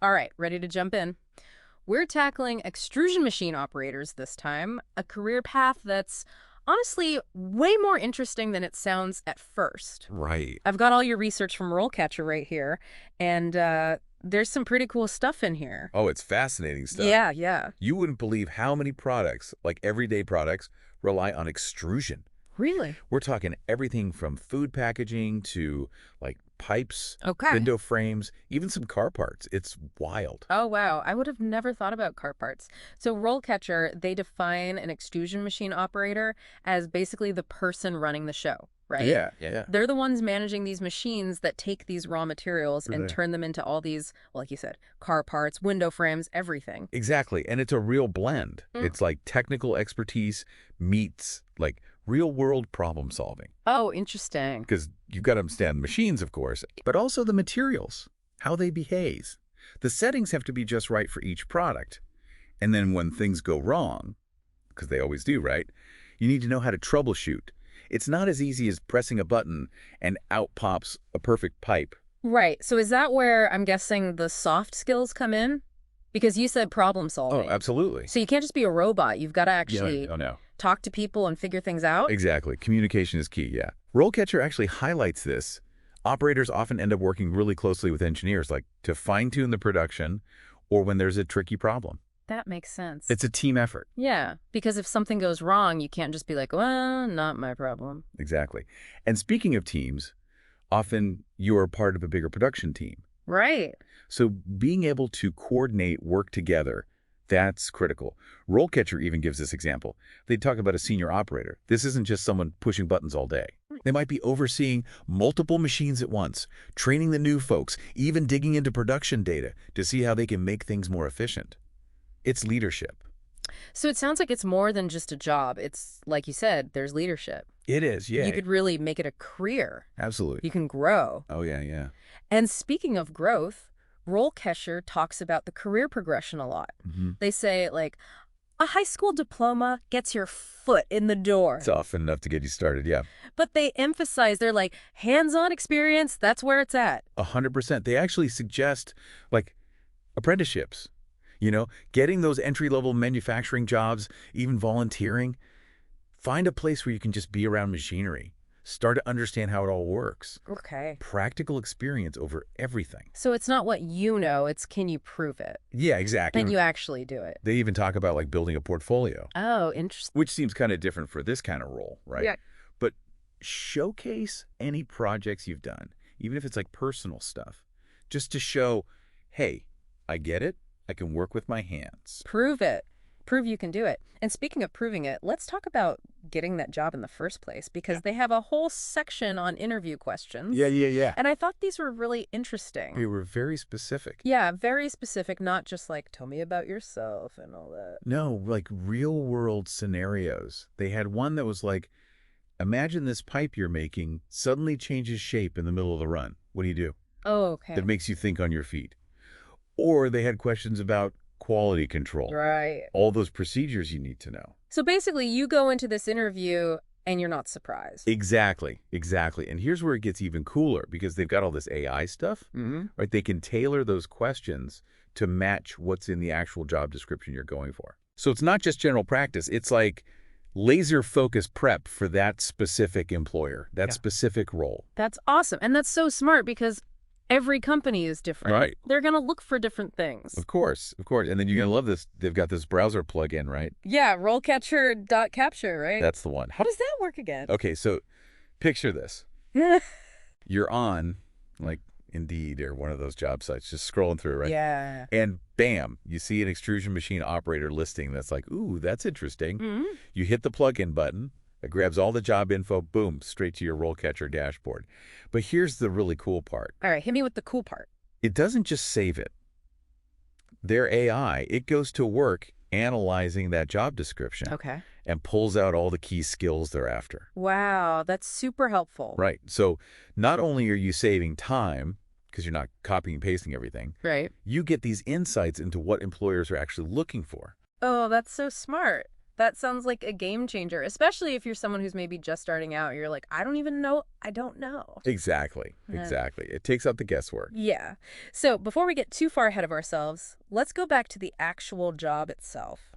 All right, ready to jump in? We're tackling extrusion machine operators this time, a career path that's honestly way more interesting than it sounds at first. Right. I've got all your research from RoleCatcher right here, and there's some pretty cool stuff in here. Oh, it's fascinating stuff. Yeah, yeah. You wouldn't believe how many products, like everyday products, rely on extrusion. Really? We're talking everything from food packaging to like pipes, Okay. window frames, even some car parts. It's wild. Oh, wow. I would have never thought about car parts. So RoleCatcher, they define an extrusion machine operator as basically the person running the show, right? Yeah. They're the ones managing these machines that take these raw materials and Right. turn them into all these, well, like you said, car parts, window frames, everything. Exactly. And it's a real blend. Mm. It's like technical expertise meets like real world problem solving. Oh, interesting. Because you've got to understand machines, of course, but also the materials, how they behave. The settings have to be just right for each product. And then when things go wrong, because they always do, right? You need to know how to troubleshoot. It's not as easy as pressing a button and out pops a perfect pipe. Right. So is that where I'm guessing the soft skills come in? Because you said problem Oh, solving. absolutely. So you can't just be a robot. You've got to actually Oh, no. talk to people and figure things out? Exactly. Communication is key, yeah. RoleCatcher actually highlights this. Operators often end up working really closely with engineers, like to fine-tune the production or when there's a tricky problem. That makes sense. It's a team effort. Yeah, because if something goes wrong, you can't just be like, well, not my problem. Exactly. And speaking of teams, often you are part of a bigger production team. Right. So being able to coordinate work together, that's critical. RoleCatcher even gives this example. They talk about a senior operator. This isn't just someone pushing buttons all day. They might be overseeing multiple machines at once, training the new folks, even digging into production data to see how they can make things more efficient. It's leadership. So it sounds like it's more than just a job. It's, like you said, there's leadership. It is, yeah. You could really make it a career. Absolutely. You can grow. Oh, yeah. And speaking of growth, RoleCatcher talks about the career progression a lot. They say, like, a high school diploma gets your foot in the door. It's often enough to get you started, yeah. But they emphasize, they're like, hands-on experience, that's where it's at. 100%. They actually suggest, like, apprenticeships. You know, getting those entry-level manufacturing jobs, even volunteering. Find a place where you can just be around machinery. Start to understand how it all works. Okay. Practical experience over everything. So it's not what you know, it's can you prove it? Yeah, exactly. Can you actually do it? They even talk about like building a portfolio, Oh, interesting. which seems kind of different for this kind of role, right? Yeah. But showcase any projects you've done, even if it's like personal stuff, just to show, hey, I get it. I can work with my hands. Prove it. Prove you can do it. And speaking of proving it, let's talk about getting that job in the first place, because they have a whole section on interview questions. Yeah. And I thought these were really interesting. They were very specific. Yeah, very specific, not just like, tell me about yourself and all that. No, like real world scenarios. They had one that was like, imagine this pipe you're making suddenly changes shape in the middle of the run. What do you do? Oh, okay. That makes you think on your feet. Or they had questions about quality control. Right. All those procedures you need to know. So basically, you go into this interview and you're not surprised. Exactly. And here's where it gets even cooler, because they've got all this AI stuff, right? They can tailor those questions to match what's in the actual job description you're going for. So it's not just general practice. It's like laser focused prep for that specific employer, that specific role. That's awesome. And that's so smart because every company is different. Right. They're going to look for different things. Of course. And then you're going to love this. They've got this browser plugin, right? Yeah, RoleCatcher.capture, right? That's the one. How does that work again? Okay, so picture this. You're on, like, Indeed or one of those job sites, just scrolling through, right? Yeah. And bam, you see an extrusion machine operator listing that's like, ooh, that's interesting. You hit the plug-in button. It grabs all the job info, boom, straight to your RoleCatcher dashboard. But here's the really cool part. All right, hit me with the cool part. It doesn't just save it. Their AI, it goes to work analyzing that job description Okay. and pulls out all the key skills they're after. Wow, that's super helpful. Right. So not only are you saving time, because you're not copying and pasting everything, Right. you get these insights into what employers are actually looking for. Oh, that's so smart. That sounds like a game changer, especially if you're someone who's maybe just starting out. You're like, I don't even know. I don't know. Exactly. Uh, Exactly. It takes out the guesswork. yeah. So before we get too far ahead of ourselves, let's go back to the actual job itself.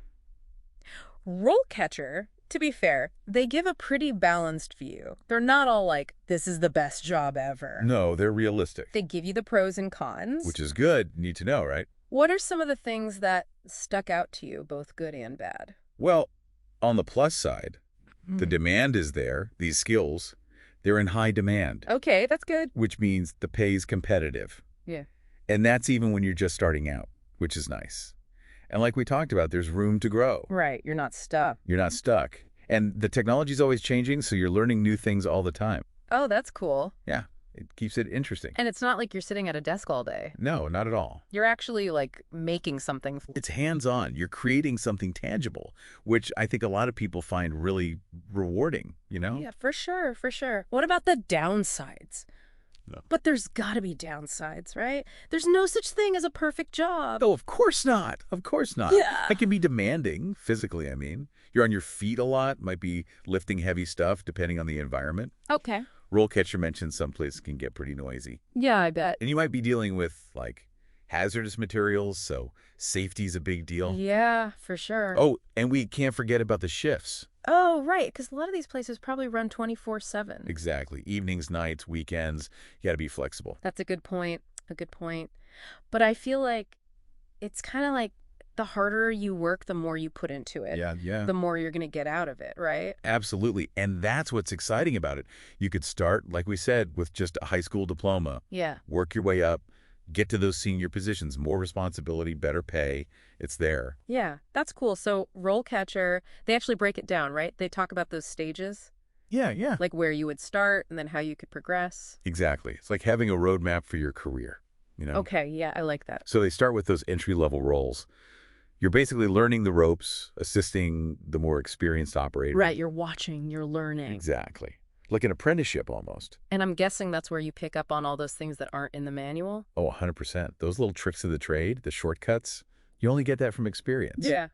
RoleCatcher, to be fair, they give a pretty balanced view. They're not all like, this is the best job ever. No, they're realistic. They give you the pros and cons. Which is good. Need to know, right? What are some of the things that stuck out to you, both good and bad? Well, on the plus side, the demand is there. These skills, they're in high demand. Okay, that's good. Which means the pay is competitive. Yeah. And that's even when you're just starting out, which is nice. And like we talked about, there's room to grow. Right, you're not stuck. You're not stuck. And the technology's always changing, so you're learning new things all the time. Oh, that's cool. Yeah, it keeps it interesting. And it's not like you're sitting at a desk all day. No, not at all. You're actually, like, making something. It's hands-on. You're creating something tangible, which I think a lot of people find really rewarding, you know? Yeah, for sure, for sure. What about the downsides? No. But there's got to be downsides, right? There's no such thing as a perfect job. Oh, of course not. Of course not. Yeah. It can be demanding, physically, I mean. You're on your feet a lot, might be lifting heavy stuff, depending on the environment. Okay. RoleCatcher mentioned some places can get pretty noisy. Yeah, I bet. And you might be dealing with, like, hazardous materials, so safety's a big deal. Yeah, for sure. Oh, and we can't forget about the shifts. Oh, right, because a lot of these places probably run 24/7. Exactly. Evenings, nights, weekends. You got to be flexible. That's a good point. A good point. But I feel like it's kind of like the harder you work, the more you put into it. Yeah. The more you're going to get out of it, right? Absolutely. And that's what's exciting about it. You could start, like we said, with just a high school diploma. Yeah. Work your way up, get to those senior positions, more responsibility, better pay. It's there. Yeah, that's cool. So RoleCatcher, they actually break it down, right? They talk about those stages, Yeah. like where you would start and then how you could progress. Exactly. It's like having a roadmap for your career, you know? Okay, yeah, I like that. So they start with those entry-level roles. You're basically learning the ropes, assisting the more experienced operator. Right, you're watching, you're learning. Exactly. Like an apprenticeship almost. And I'm guessing that's where you pick up on all those things that aren't in the manual? Oh, 100%. Those little tricks of the trade, the shortcuts, you only get that from experience. Yeah.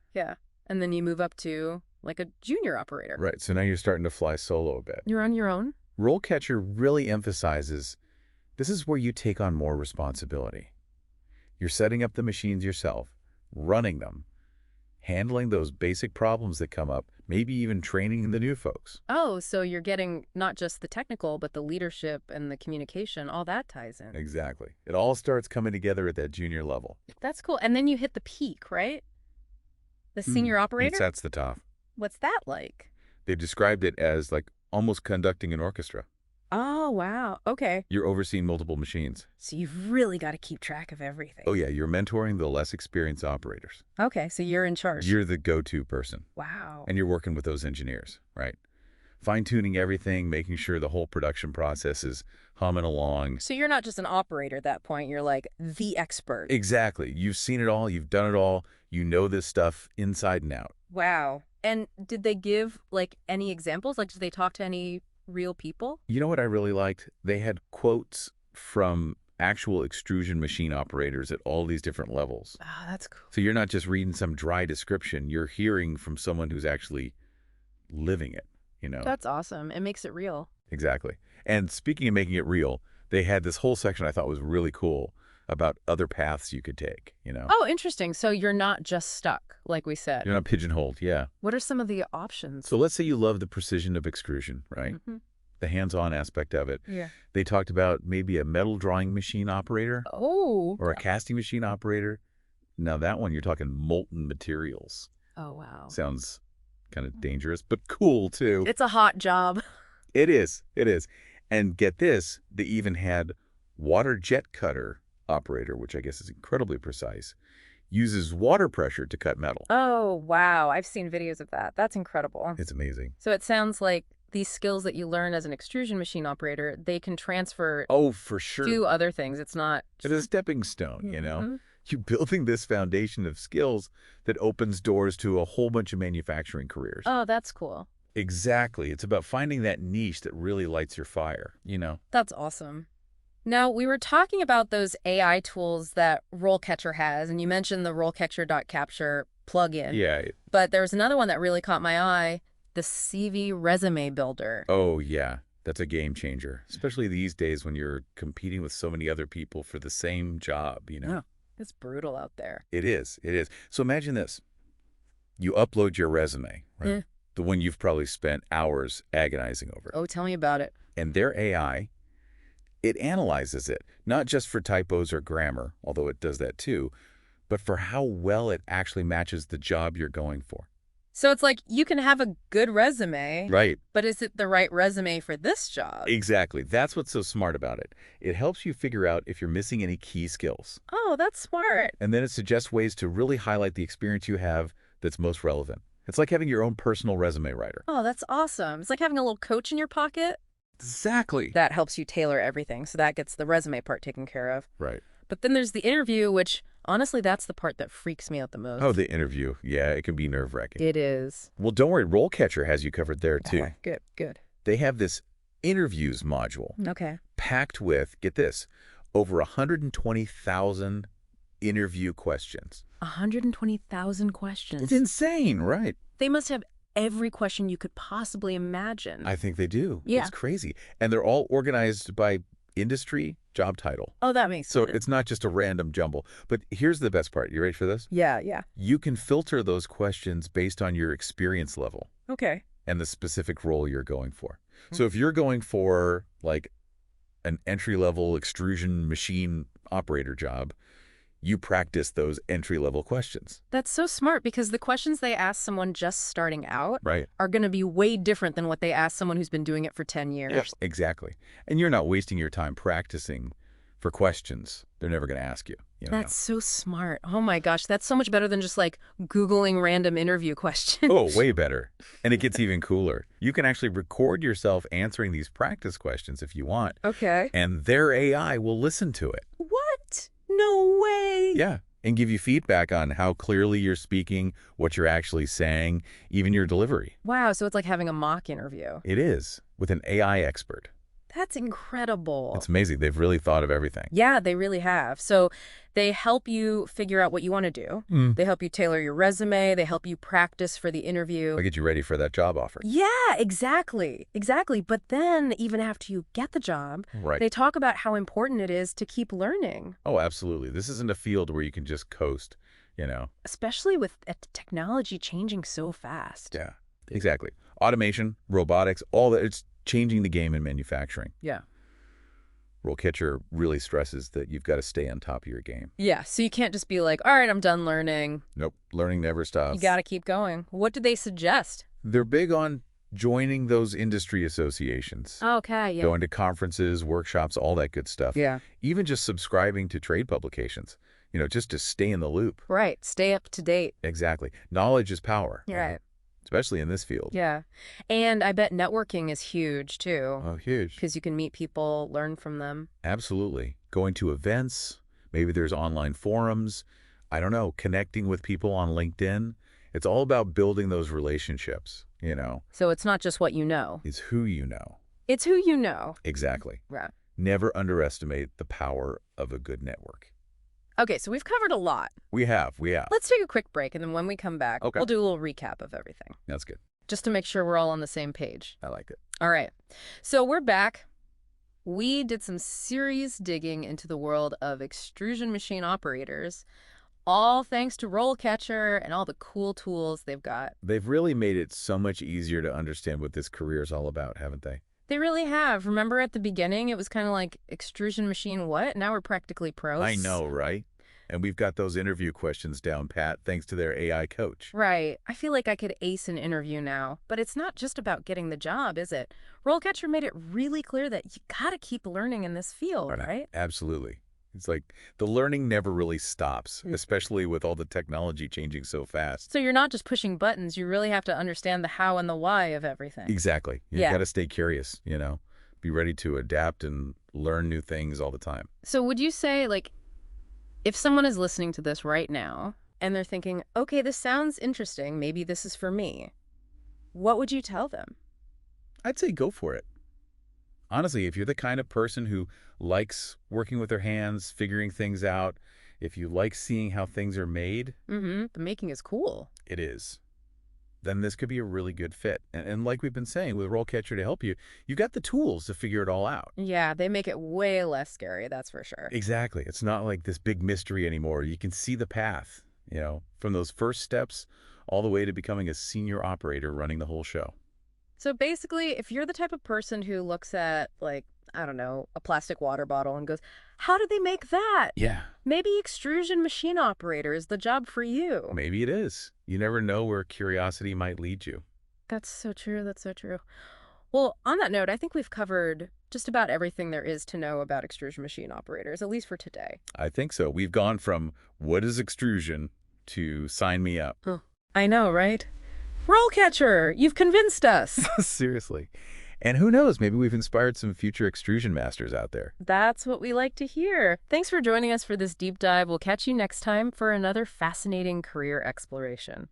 And then you move up to like a junior operator. Right, so now you're starting to fly solo a bit. You're on your own? RoleCatcher really emphasizes this is where you take on more responsibility. You're setting up the machines yourself, running them, handling those basic problems that come up, maybe even training the new folks. Oh, so you're getting not just the technical, but the leadership and the communication, all that ties in. Exactly. It all starts coming together at that junior level. That's cool. And then you hit the peak, right? The senior operator? That's the top. What's that like? They've described it as like almost conducting an orchestra. Oh, wow. Okay. You're overseeing multiple machines. So you've really got to keep track of everything. Oh yeah, you're mentoring the less experienced operators. Okay, so you're in charge. You're the go-to person. Wow. And you're working with those engineers, right? Fine-tuning everything, making sure the whole production process is humming along. So you're not just an operator at that point. You're like the expert. Exactly. You've seen it all. You've done it all. You know this stuff inside and out. Wow. And did they give like any examples? Like, did they talk to any real people? You know what I really liked? They had quotes from actual extrusion machine operators at all these different levels. Oh, that's cool. So you're not just reading some dry description. You're hearing from someone who's actually living it, you know? That's awesome. It makes it real. Exactly. And speaking of making it real, they had this whole section I thought was really cool about other paths you could take, you know? Oh, interesting. So you're not just stuck, like we said. You're not pigeonholed, yeah. What are some of the options? So let's say you love the precision of extrusion, right? Mhm. The hands-on aspect of it. Yeah. They talked about maybe a metal drawing machine operator Oh. or a casting machine operator. Now that one, you're talking molten materials. Oh, wow. Sounds kind of dangerous, but cool too. It's a hot job. It is. It is. And get this, they even had water jet cutter operator, which I guess is incredibly precise, uses water pressure to cut metal. Oh, wow. I've seen videos of that. That's incredible. It's amazing. So it sounds like these skills that you learn as an extrusion machine operator, they can transfer Oh, for sure. to other things. It's not... It's a stepping stone, you know? Mhm. You're building this foundation of skills that opens doors to a whole bunch of manufacturing careers. Oh, that's cool. Exactly. It's about finding that niche that really lights your fire, you know? That's awesome. Now, we were talking about those AI tools that RoleCatcher has, and you mentioned the RoleCatcher.capture plugin, Yeah. but there was another one that really caught my eye, the CV Resume Builder. Oh, yeah. That's a game changer, especially these days when you're competing with so many other people for the same job, you know? Yeah, it's brutal out there. It is. It is. So imagine this. You upload your resume, right? Eh. The one you've probably spent hours agonizing over. Oh, tell me about it. And their AI, it analyzes it, not just for typos or grammar, although it does that too, but for how well it actually matches the job you're going for. So it's like you can have a good resume, Right. but is it the right resume for this job? Exactly. That's what's so smart about it. It helps you figure out if you're missing any key skills. Oh, that's smart. And then it suggests ways to really highlight the experience you have that's most relevant. It's like having your own personal resume writer. Oh, that's awesome. It's like having a little coach in your pocket. Exactly. That helps you tailor everything, so that gets the resume part taken care of. Right. But then there's the interview, which, honestly, that's the part that freaks me out the most. Oh, the interview. Yeah, it can be nerve-wracking. It is. Well, don't worry. RoleCatcher has you covered there, too. Okay, good, good. They have this interviews module Okay. packed with, get this, over 120,000 interview questions. 120,000 questions. It's insane, right? They must have every question you could possibly imagine. I think they do. Yeah. It's crazy. And they're all organized by industry, job title. Oh, that makes So sense. it's not just a random jumble. But here's the best part. You ready for this? Yeah, yeah. You can filter those questions based on your experience level Okay. and the specific role you're going for. So if you're going for, like, an entry-level extrusion machine operator job, you practice those entry-level questions. That's so smart because the questions they ask someone just starting out Right. are going to be way different than what they ask someone who's been doing it for 10 years. Yes, exactly. And you're not wasting your time practicing for questions they're never going to ask you. You know? That's so smart. Oh my gosh, that's so much better than just like Googling random interview questions. Oh, way better. And it gets even cooler. You can actually record yourself answering these practice questions if you want, Okay. and their AI will listen to it. What? No way. Yeah. And give you feedback on how clearly you're speaking, what you're actually saying, even your delivery. Wow, so it's like having a mock interview. It is, with an AI expert. That's incredible. It's amazing. They've really thought of everything. Yeah, they really have. So they help you figure out what you want to do. They help you tailor your resume. They help you practice for the interview. They'll get you ready for that job offer. Yeah, exactly. Exactly. But then even after you get the job, Right. they talk about how important it is to keep learning, Oh, absolutely. This isn't a field where you can just coast, you know. especially with technology changing so fast. Yeah, exactly. Automation, robotics, all that. It's changing the game in manufacturing. Yeah. RoleCatcher really stresses that you've got to stay on top of your game. Yeah, so you can't just be like, all right, I'm done learning. Nope, learning never stops. You got to keep going. What do they suggest? They're big on joining those industry associations. Okay, yeah. Going to conferences, workshops, all that good stuff. Yeah. Even just subscribing to trade publications, you know, just to stay in the loop. Right. Stay up to date. Exactly. Knowledge is power. Right. Especially in this field. Yeah. And I bet networking is huge, too. Oh, huge. Because you can meet people, learn from them. Absolutely. Going to events, maybe there's online forums, I don't know, connecting with people on LinkedIn. It's all about building those relationships, you know. So it's not just what you know. It's who you know. It's who you know. Exactly. Right. Never underestimate the power of a good network. Okay, so we've covered a lot. We have. Let's take a quick break, and then when we come back, Okay. we'll do a little recap of everything, That's good. just to make sure we're all on the same page. I like it. All right. So we're back. We did some serious digging into the world of extrusion machine operators, all thanks to RoleCatcher and all the cool tools they've got. They've really made it so much easier to understand what this career is all about, haven't they? They really have. Remember at the beginning, it was kind of like extrusion machine what? Now we're practically pros. I know, right? And we've got those interview questions down pat thanks to their AI coach. Right. I feel like I could ace an interview now. But it's not just about getting the job, is it? RoleCatcher made it really clear that you gotta keep learning in this field, right? Absolutely. It's like the learning never really stops, especially with all the technology changing so fast. So you're not just pushing buttons, you really have to understand the how and the why of everything. Exactly. You Yeah. got to stay curious, you know, be ready to adapt and learn new things all the time. So would you say, like, if someone is listening to this right now and they're thinking, okay, this sounds interesting, maybe this is for me, what would you tell them? I'd say go for it. Honestly, if you're the kind of person who likes working with their hands, figuring things out, if you like seeing how things are made, The making is cool. it is. Then this could be a really good fit. And like we've been saying, with RoleCatcher to help you, you've got the tools to figure it all out. Yeah, they make it way less scary, that's for sure. Exactly. It's not like this big mystery anymore. You can see the path, from those first steps all the way to becoming a senior operator running the whole show. So basically, if you're the type of person who looks at, like, I don't know, a plastic water bottle and goes, how did they make that? Yeah, Maybe extrusion machine operator is the job for you. maybe it is. You never know where curiosity might lead you. That's so true. That's so true. Well, on that note, I think we've covered just about everything there is to know about extrusion machine operators, at least for today. I think so. We've gone from what is extrusion to sign me up. Huh. I know, right? RoleCatcher, you've convinced us. Seriously. And who knows, maybe we've inspired some future extrusion masters out there. That's what we like to hear. Thanks for joining us for this deep dive. We'll catch you next time for another fascinating career exploration.